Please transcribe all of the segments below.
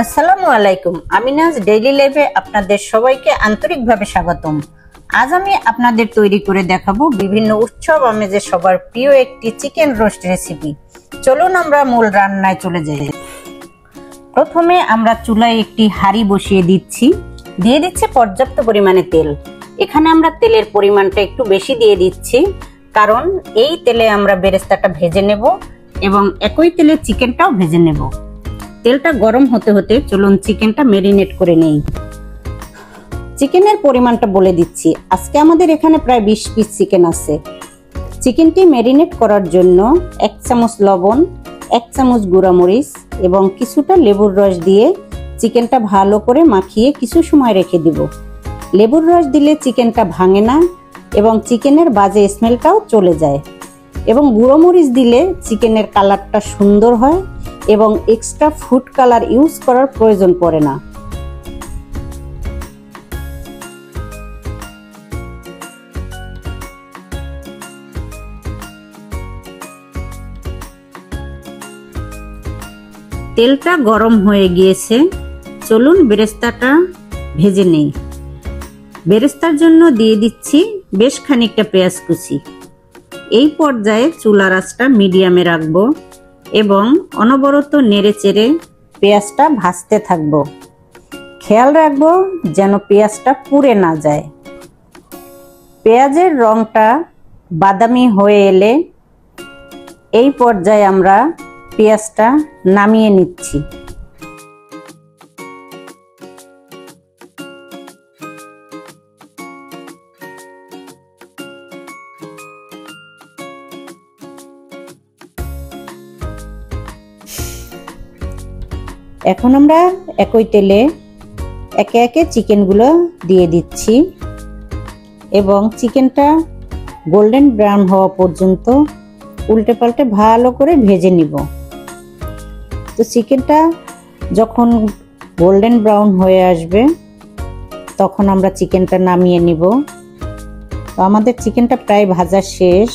আসসালামু আলাইকুম। আমিনাজ ডেইলি লাইফে আপনাদের সবাইকে আন্তরিকভাবে স্বাগতম। আজ আমি আপনাদের তৈরি করে দেখাবো বিভিন্ন উৎসব আমেজে সবার প্রিয় একটি চিকেন রোস্ট রেসিপি। চলুন আমরা মূল রান্নায় চলে যাই। প্রথমে আমরা চুলায় একটি হাঁড়ি বসিয়ে দিয়ে দিচ্ছি পর্যাপ্ত পরিমাণে তেল। এখানে আমরা তেলের পরিমাণটা একটু বেশি দিয়ে দিচ্ছি, কারণ এই তেলে আমরা বেরেস্তাটা ভেজে নেব এবং একই তেলে চিকেনটাও ভেজে নেব। তেলটা গরম হতে হতে চলুন চিকেনটা ম্যারিনেট করে নেই। চিকেনের পরিমাণটা বলে দিচ্ছি। আজকে আমাদের এখানে প্রায় 20 পিস চিকেন আছে। চিকেনটি ম্যারিনেট করার জন্য 1 চামচ লবণ, 1 চামচ গুঁড়ামরিচ এবং কিছুটা লেবুর রস দিয়ে চিকেনটা ভালো করে মাখিয়ে কিছু সময় রেখে দিব। লেবুর রস দিলে চিকেনটা ভাঙে না এবং চিকেনের বাজে স্মেলটাও চলে যায়, এবং গুঁড়োমরিচ দিলে চিকেনের কালারটা সুন্দর হয় এবং এক্সট্রা ফুড কালার ইউজ করার প্রয়োজন পড়ে না। তেলটা গরম হয়ে গিয়েছে, চলুন বেরেস্তাটা ভেজে নেই। বেরেস্তার জন্য দিয়ে দিচ্ছি বেশ খানিকটা পেঁয়াজ কুচি। এই পর্যায়ে চুলার আঁচটা মিডিয়ামে রাখবো এবং অনবরত নেড়েচেড়ে পেঁয়াজটা ভাজতে থাকবো। খেয়াল রাখবো যেন পেঁয়াজটা পুড়ে না যায়। পেঁয়াজের রংটা বাদামি হয়ে এলে এই পর্যায়ে আমরা পেঁয়াজটা নামিয়ে নিচ্ছি। এখন আমরা একই তেলে একে একে চিকেনগুলো দিয়ে দিচ্ছি এবং চিকেনটা গোল্ডেন ব্রাউন হওয়া পর্যন্ত উল্টে পাল্টে ভালো করে ভেজে নিব। তো চিকেনটা যখন গোল্ডেন ব্রাউন হয়ে আসবে তখন আমরা চিকেনটা নামিয়ে নিব। তো আমাদের চিকেনটা প্রায় ভাজা শেষ,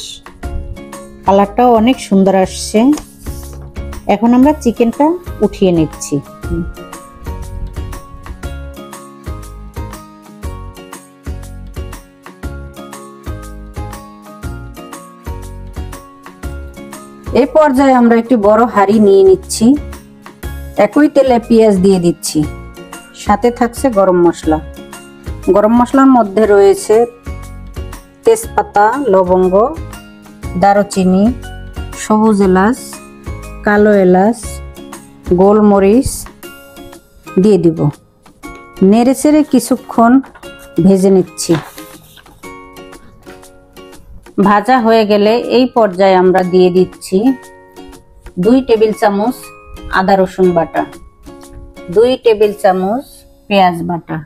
কালারটাও অনেক সুন্দর আসছে। এখন আমরা চিকেনটা উঠিয়ে নিচ্ছি। এই পর্যায়ে আমরা একটি বড় হাঁড়ি নিয়ে নিচ্ছি। একই তেলে পেঁয়াজ দিয়ে দিচ্ছি, সাথে থাকছে গরম মশলা। গরম মশলার মধ্যে রয়েছে তেজপাতা, লবঙ্গ, দারুচিনি, সবুজ এলাচ, কালো এলাচ, গোলমরিচ দিয়ে দিব। নেড়েচেড়ে কিছুক্ষণ ভেজে নিচ্ছি। ভাজা হয়ে গেলে এই পর্যায়ে আমরা দিয়ে দিচ্ছি 2 টেবিল চামচ আদা রসুন বাটা, 2 টেবিল চামচ পেঁয়াজ বাটা,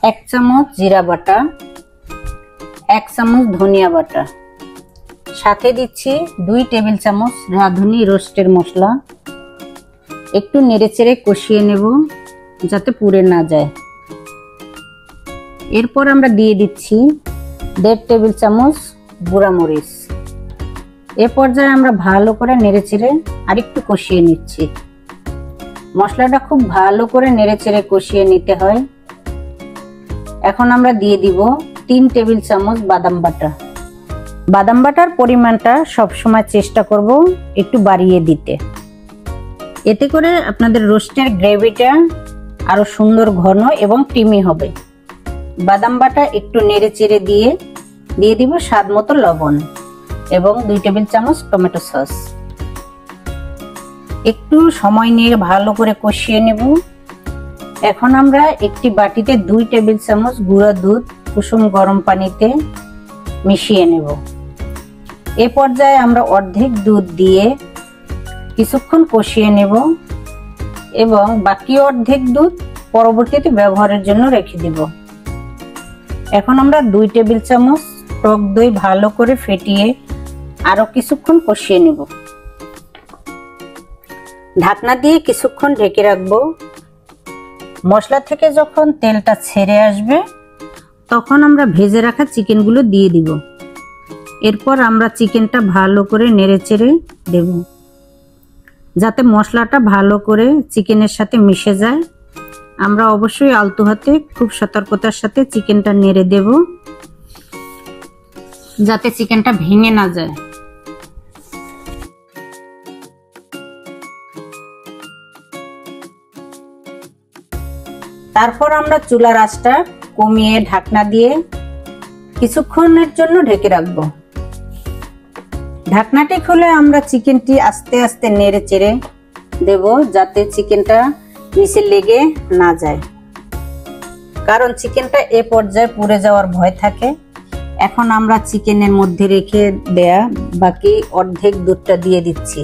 1 চামচ জিরা বাটা, 1 চামচ ধনিয়া বাটা, সাথে দিচ্ছি 2 টেবিল চামচ রাঁধুনি রোস্টের মশলা। একটু নেড়েচেড়ে কষিয়ে নেব যাতে পুড়ে না যায়। এরপর আমরা দিয়ে দিচ্ছি 1.5 টেবিল চামচ গুঁড়া মরিচ। এ পর্যায়ে আমরা ভালো করে নেড়েচেড়ে আরেকটু কষিয়ে নিচ্ছি। মশলাটা খুব ভালো করে নেড়েচেড়ে কষিয়ে নিতে হয়। এখন আমরা দিয়ে দিব 3 টেবিল চামচ বাদাম বাটা। বাদাম বাটার পরিমাণটা সবসময় চেষ্টা করব একটু বাড়িয়ে দিতে, এতে করে আপনাদের রোস্টের গ্রেভিটা আরো সুন্দর ঘন এবং ক্রিমি হবে। বাদাম বাটা একটু নেড়েচেড়ে দিয়ে দিব স্বাদ মতো লবণ এবং 2 টেবিল চামচ টমেটো সস। একটু সময় নিয়ে ভালো করে কষিয়ে নেব। এখন আমরা একটি বাটিতে 2 টেবিল চামচ গুঁড়া দুধ কুসুম গরম পানিতে মিশিয়ে নেব। এ পর্যায়ে আমরা অর্ধেক দুধ দিয়ে কিছুক্ষণ কষিয়ে নেব এবং বাকি অর্ধেক দুধ পরবর্তীতে ব্যবহারের জন্য রেখে দেব। এখন আমরা 2 টেবিল চামচ টক দই ভালো করে ফেটিয়ে আরো কিছুক্ষণ কষিয়ে নেব। ঢাকনা দিয়ে কিছুক্ষণ ঢেকে রাখবো। মশলা থেকে যখন তেলটা ছেড়ে আসবে তখন আমরা ভেজে রাখা চিকেনগুলো দিয়ে দিব। এরপর আমরা চিকেনটা ভালো করে নেড়েচেড়ে দেব। যাতে মশলাটা ভালো করে চিকেনের সাথে মিশে যায়। আমরা অবশ্যই আলতো হাতে খুব সতর্কতার সাথে চিকেনটা নেড়ে দেব, যাতে চিকেনটা ভেঙে না যায়। তারপর আমরা চুলার আঁচটা কমিয়ে ঢাকনা দিয়ে কিছুক্ষণের জন্য ঢেকে রাখবো। ঢাকনাটি খুলে আমরা চিকেনটি আস্তে আস্তে নেড়ে চেড়ে দেব, যাতে চিকেনটা নিচে লেগে না যায়, কারণ চিকেনটা এ পর্যায়ে পুড়ে যাওয়ার ভয় থাকে। এখন আমরা চিকেনের মধ্যে রেখে দেয়া বাকি অর্ধেক দুধটা দিয়ে দিচ্ছি।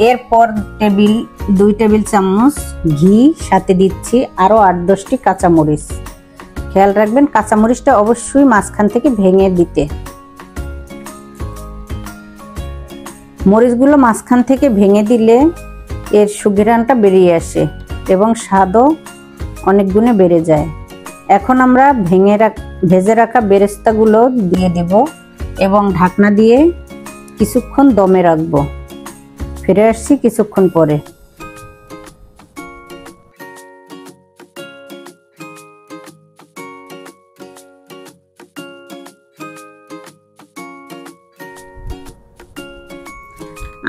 এরপর 2 টেবিল চামচ ঘি, সাথে দিচ্ছি আরো 8-10টি কাঁচামরিচ। খেয়াল রাখবেন কাঁচামরিচটা অবশ্যই মাঝখান থেকে ভেঙে দিতে। মরিচগুলো মাঝখান থেকে ভেঙে দিলে এর সুঘ্রাণটা বেরিয়ে আসে এবং স্বাদও অনেক গুণে বেড়ে যায়। এখন আমরা ভেজে রাখা বেরেস্তাগুলো দিয়ে দেব এবং ঢাকনা দিয়ে কিছুক্ষণ দমে রাখবো। ফিরে আসছি কিছুক্ষণ পরে।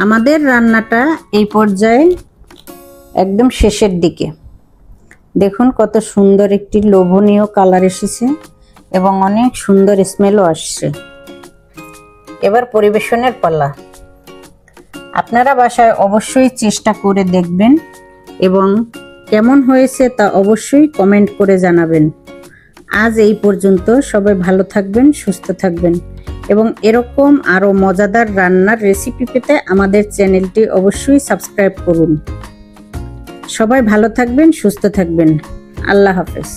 আমাদের রান্নাটা এই পর্যায়ে একদম শেষের দিকে। দেখুন কত সুন্দর একটি লোভনীয় কালার এসেছে এবং অনেক সুন্দর স্মেলও আসছে। এবার পরিবেশনের পালা। আপনারা বাসায় অবশ্যই চেষ্টা করে দেখবেন এবং কেমন হয়েছে তা অবশ্যই কমেন্ট করে জানাবেন। আজ এই পর্যন্ত। সবাই ভালো থাকবেন, সুস্থ থাকবেন এবং এরকম আরো মজাদার রান্নার রেসিপি পেতে আমাদের চ্যানেলটি অবশ্যই সাবস্ক্রাইব করুন। সবাই ভালো থাকবেন, সুস্থ থাকবেন। আল্লাহ হাফেজ।